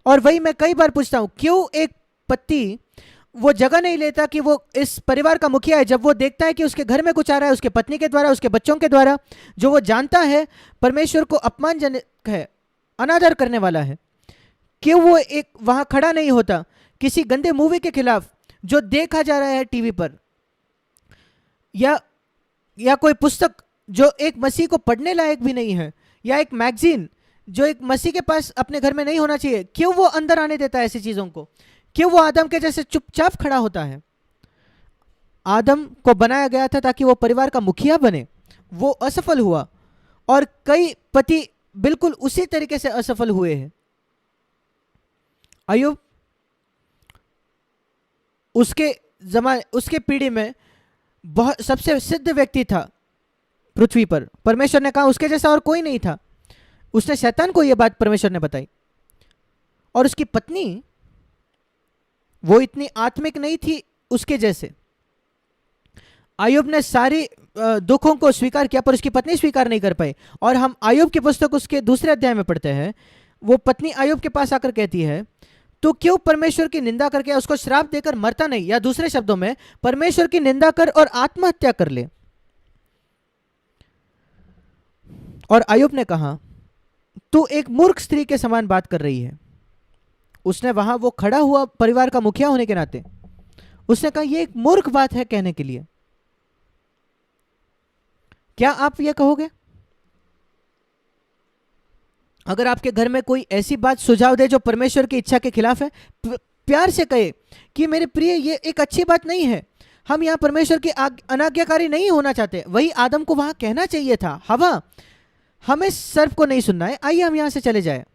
और वही मैं कई बार पूछता हूं, क्यों एक पति वो जगह नहीं लेता कि वो इस परिवार का मुखिया है, जब वो देखता है कि उसके घर में कुछ आ रहा है, उसके पत्नी के द्वारा, उसके बच्चों के द्वारा, जो वो जानता है परमेश्वर को अपमानजनक है, अनादर करने वाला है, क्यों वो एक वहां खड़ा नहीं होता किसी गंदे मूवी के खिलाफ जो देखा जा रहा है टीवी पर, या कोई पुस्तक जो एक मसीह को पढ़ने लायक भी नहीं है, या एक मैगजीन जो एक मसीह के पास अपने घर में नहीं होना चाहिए, क्यों वो अंदर आने देता है ऐसी चीजों को? क्यों वो आदम के जैसे चुपचाप खड़ा होता है? आदम को बनाया गया था ताकि वो परिवार का मुखिया बने, वो असफल हुआ, और कई पति बिल्कुल उसी तरीके से असफल हुए हैं। अय्यूब उसके पीढ़ी में बहुत सबसे सिद्ध व्यक्ति था पृथ्वी पर। परमेश्वर ने कहा उसके जैसा और कोई नहीं था। उसने शैतान को यह बात परमेश्वर ने बताई। और उसकी पत्नी वो इतनी आत्मिक नहीं थी उसके जैसे। अय्यूब ने सारी दुखों को स्वीकार किया, पर उसकी पत्नी स्वीकार नहीं कर पाई। और हम अय्यूब की पुस्तक उसके दूसरे अध्याय में पढ़ते हैं, वो पत्नी अय्यूब के पास आकर कहती है, तो क्यों परमेश्वर की निंदा करके उसको श्राप देकर मरता नहीं, या दूसरे शब्दों में परमेश्वर की निंदा कर और आत्महत्या कर ले। और अय्यूब ने कहा तू एक मूर्ख स्त्री के समान बात कर रही है। उसने वहां वो खड़ा हुआ परिवार का मुखिया होने के नाते उसने कहा यह एक मूर्ख बात है कहने के लिए। क्या आप यह कहोगे? अगर आपके घर में कोई ऐसी बात सुझाव दे जो परमेश्वर की इच्छा के खिलाफ है, प्यार से कहे कि मेरे प्रिय ये एक अच्छी बात नहीं है, हम यहां परमेश्वर की अनाज्ञाकारी नहीं होना चाहते। वही आदम को वहां कहना चाहिए था, हवा हमें सर्प को नहीं सुनना है, आइए हम यहां से चले जाए।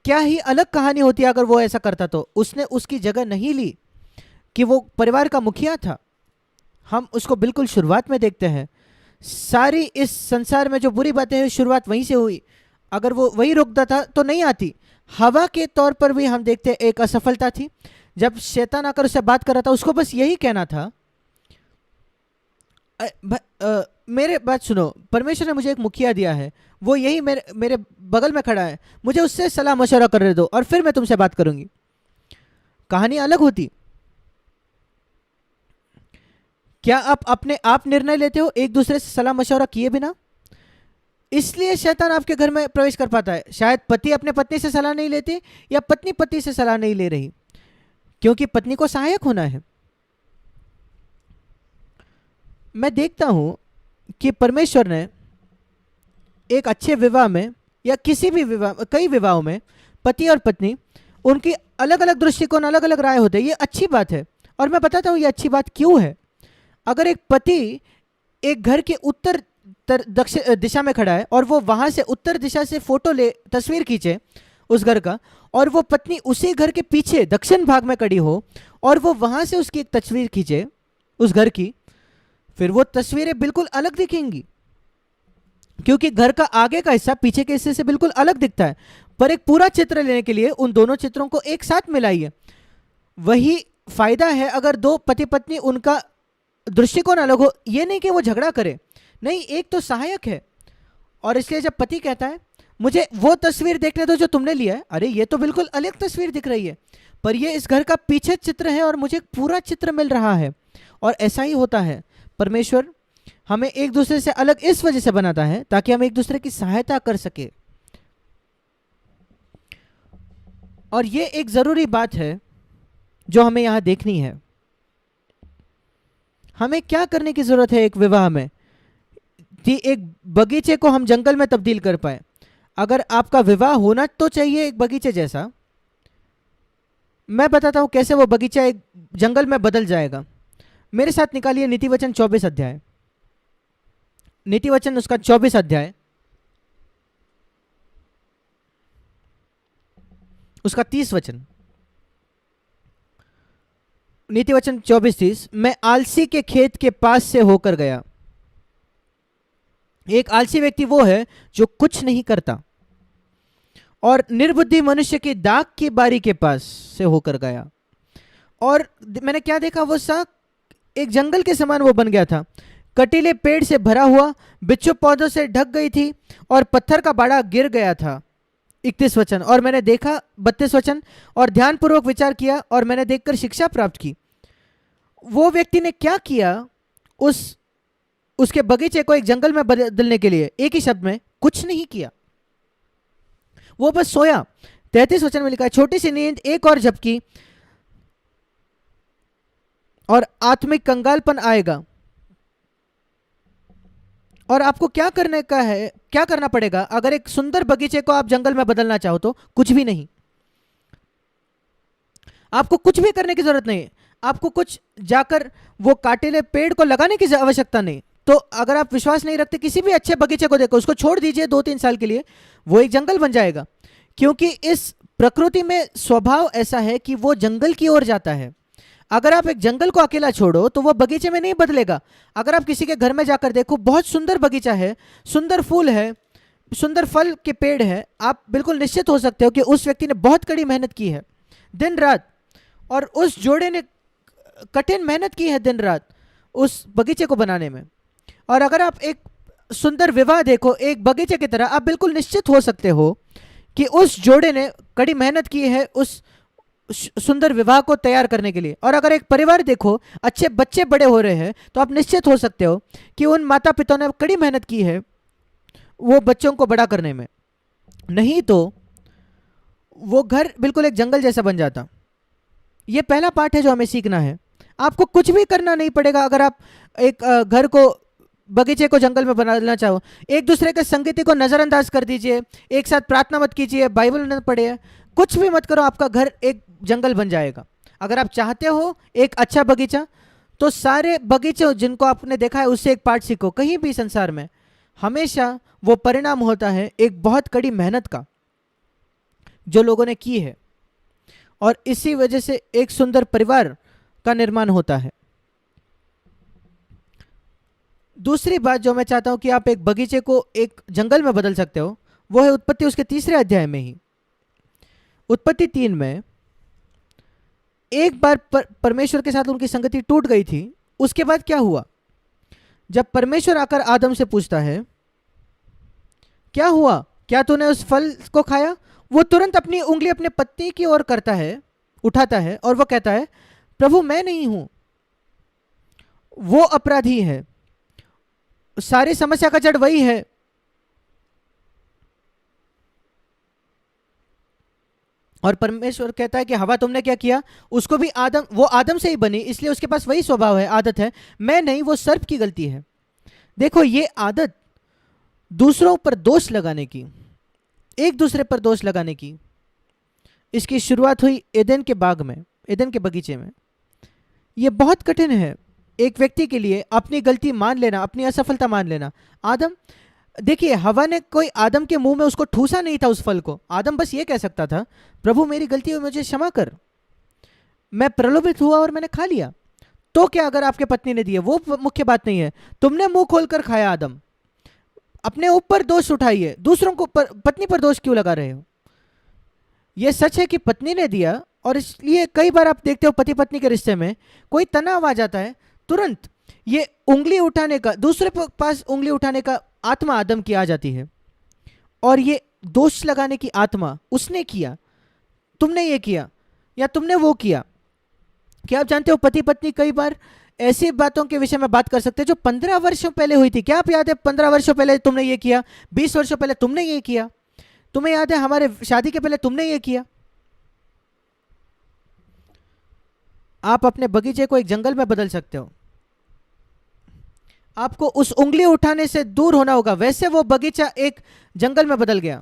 क्या ही अलग कहानी होती अगर वो ऐसा करता। तो उसने उसकी जगह नहीं ली कि वो परिवार का मुखिया था। हम उसको बिल्कुल शुरुआत में देखते हैं। सारी इस संसार में जो बुरी बातें हैं शुरुआत वहीं से हुई। अगर वो वही रोकता था तो नहीं आती। हवा के तौर पर भी हम देखते हैं एक असफलता थी। जब शैतान आकर उससे बात कर रहा था उसको बस यही कहना था, मेरे बात सुनो, परमेश्वर ने मुझे एक मुखिया दिया है, वो यही मेरे बगल में खड़ा है, मुझे उससे सलाह मशवरा करने दो और फिर मैं तुमसे बात करूंगी। कहानी अलग होती। क्या आप अपने आप निर्णय लेते हो एक दूसरे से सलाह मशवरा किए बिना? इसलिए शैतान आपके घर में प्रवेश कर पाता है। शायद पति अपने पत्नी से सलाह नहीं लेती, या पत्नी पति से सलाह नहीं ले रही, क्योंकि पत्नी को सहायक होना है। मैं देखता हूं कि परमेश्वर ने एक अच्छे विवाह में, या किसी भी विवाह, कई विवाहों में पति और पत्नी उनकी अलग अलग दृष्टिकोण, अलग अलग राय होते हैं। ये अच्छी बात है और मैं बताता हूं ये अच्छी बात क्यों है। अगर एक पति एक घर के उत्तर दक्षिण दिशा में खड़ा है और वो वहां से उत्तर दिशा से फोटो ले, तस्वीर खींचे उस घर का, और वो पत्नी उसी घर के पीछे दक्षिण भाग में खड़ी हो और वो वहां से उसकी एक तस्वीर खींचे उस घर की, फिर वो तस्वीरें बिल्कुल अलग दिखेंगी, क्योंकि घर का आगे का हिस्सा पीछे के हिस्से से बिल्कुल अलग दिखता है। पर एक पूरा चित्र लेने के लिए उन दोनों चित्रों को एक साथ मिलाइए। वही फायदा है अगर दो पति पत्नी उनका दृष्टिकोण अलग हो। यह नहीं कि वो झगड़ा करे, नहीं, एक तो सहायक है। और इसलिए जब पति कहता है मुझे वो तस्वीर देखने दो जो तुमने लिया है, अरे ये तो बिल्कुल अलग तस्वीर दिख रही है, पर ये इस घर का पीछे चित्र है और मुझे पूरा चित्र मिल रहा है। और ऐसा ही होता है। परमेश्वर हमें एक दूसरे से अलग इस वजह से बनाता है ताकि हम एक दूसरे की सहायता कर सके। और ये एक जरूरी बात है जो हमें यहां देखनी है। हमें क्या करने की जरूरत है एक विवाह में कि एक बगीचे को हम जंगल में तब्दील कर पाए। अगर आपका विवाह होना तो चाहिए एक बगीचे जैसा। मैं बताता हूं कैसे वो बगीचा एक जंगल में बदल जाएगा। मेरे साथ निकालिए नीतिवचन 24 अध्याय। नीतिवचन उसका 24 अध्याय उसका 30 वचन। नीतिवचन 24:30। मैं आलसी के खेत के पास से होकर गया। एक आलसी व्यक्ति वो है जो कुछ नहीं करता, और निर्बुद्धि मनुष्य की दाख की बारी के पास से होकर गया। और मैंने क्या देखा, वो सा एक जंगल के समान वो बन गया था। कटीले पेड़ से भरा हुआ, बिच्छू पौधों से ढक गई थी और पत्थर का बाड़ा गिर गया था। 31 वचन, और मैंने देखा 32 वचन, और ध्यानपूर्वक विचार किया और मैंने देखकर शिक्षा प्राप्त की। वो व्यक्ति ने क्या किया? उसके बगीचे को एक जंगल में बदलने के लिए, एक ही शब्द में, कुछ नहीं किया। वो बस सोया। 33 वचन में लिखा है, छोटी सी नींद एक और झपकी और आत्मिक कंगालपन आएगा। और आपको क्या करने का है, क्या करना पड़ेगा अगर एक सुंदर बगीचे को आप जंगल में बदलना चाहो? तो कुछ भी नहीं। आपको कुछ भी करने की जरूरत नहीं। आपको कुछ जाकर वो कांटेले पेड़ को लगाने की आवश्यकता नहीं। तो अगर आप विश्वास नहीं रखते, किसी भी अच्छे बगीचे को देखो, उसको छोड़ दीजिए 2-3 साल के लिए, वो एक जंगल बन जाएगा। क्योंकि इस प्रकृति में स्वभाव ऐसा है कि वो जंगल की ओर जाता है। अगर आप एक जंगल को अकेला छोड़ो तो वो बगीचे में नहीं बदलेगा। अगर आप किसी के घर में जाकर देखो, बहुत सुंदर बगीचा है, सुंदर फूल है, सुंदर फल के पेड़ है, आप बिल्कुल निश्चित हो सकते हो कि उस व्यक्ति ने बहुत कड़ी मेहनत की है दिन रात, और उस जोड़े ने कठिन मेहनत की है दिन रात उस बगीचे को बनाने में। और अगर आप एक सुंदर विवाह देखो एक बगीचे की तरह, आप बिल्कुल निश्चित हो सकते हो कि उस जोड़े ने कड़ी मेहनत की है उस सुंदर विवाह को तैयार करने के लिए। और अगर एक परिवार देखो, अच्छे बच्चे बड़े हो रहे हैं, तो आप निश्चित हो सकते हो कि उन माता पिता ने कड़ी मेहनत की है वो बच्चों को बड़ा करने में। नहीं तो वो घर बिल्कुल एक जंगल जैसा बन जाता। ये पहला पार्ट है जो हमें सीखना है। आपको कुछ भी करना नहीं पड़ेगा अगर आप एक घर को, बगीचे को जंगल में बनाना चाहो। एक दूसरे के संगति को नज़रअंदाज कर दीजिए, एक साथ प्रार्थना मत कीजिए, बाइबल न पढ़िए, कुछ भी मत करो, आपका घर एक जंगल बन जाएगा। अगर आप चाहते हो एक अच्छा बगीचा, तो सारे बगीचे जिनको आपने देखा है उससे एक पार्ट सीखो। कहीं भी संसार में हमेशा वो परिणाम होता है एक बहुत कड़ी मेहनत का जो लोगों ने की है, और इसी वजह से एक सुंदर परिवार का निर्माण होता है। दूसरी बात जो मैं चाहता हूं कि आप एक बगीचे को एक जंगल में बदल सकते हो, वो है उत्पत्ति उसके 3 अध्याय में ही। उत्पत्ति 3 में एक बार परमेश्वर के साथ उनकी संगति टूट गई थी। उसके बाद क्या हुआ? जब परमेश्वर आकर आदम से पूछता है, क्या हुआ, क्या तूने उस फल को खाया? वो तुरंत अपनी उंगली अपने पत्नी की ओर करता है, उठाता है, और वो कहता है, प्रभु मैं नहीं हूं, वो अपराधी है, सारी समस्या का जड़ वही है। और परमेश्वर कहता है कि हवा तुमने क्या किया? उसको भी आदम, वो आदम से ही बनी, इसलिए उसके पास वही स्वभाव है, आदत है। मैं नहीं, वो सर्प की गलती है। देखो, ये आदत दूसरों पर दोष लगाने की, एक दूसरे पर दोष लगाने की, इसकी शुरुआत हुई एदन के बाग में, एदन के बगीचे में। ये बहुत कठिन है एक व्यक्ति के लिए अपनी गलती मान लेना, अपनी असफलता मान लेना। आदम, देखिए, हवा ने कोई आदम के मुंह में उसको ठूसा नहीं था उस फल को। आदम बस ये कह सकता था, प्रभु मेरी गलती हुई, मुझे क्षमा कर, मैं प्रलोभित हुआ और मैंने खा लिया। तो क्या अगर आपके पत्नी ने दिए, वो मुख्य बात नहीं है। तुमने मुंह खोलकर खाया आदम, अपने ऊपर दोष उठाइए, दूसरों को पत्नी पर दोष क्यों लगा रहे हो? यह सच है कि पत्नी ने दिया, और इसलिए कई बार आप देखते हो पति पत्नी के रिश्ते में कोई तनाव आ जाता है, तुरंत ये उंगली उठाने का, दूसरे पास उंगली उठाने का आत्मा आदम की आ जाती है, और ये दोष लगाने की आत्मा, उसने किया, तुमने ये किया या तुमने वो किया। क्या आप जानते हो पति पत्नी कई बार ऐसी बातों के विषय में बात कर सकते हैं जो 15 वर्षों पहले हुई थी। क्या आप याद है 15 वर्षों पहले तुमने ये किया, 20 वर्षों पहले तुमने ये किया, तुम्हें याद है हमारे शादी के पहले तुमने ये किया। आप अपने बगीचे को एक जंगल में बदल सकते हो। आपको उस उंगली उठाने से दूर होना होगा। वैसे वो बगीचा एक जंगल में बदल गया।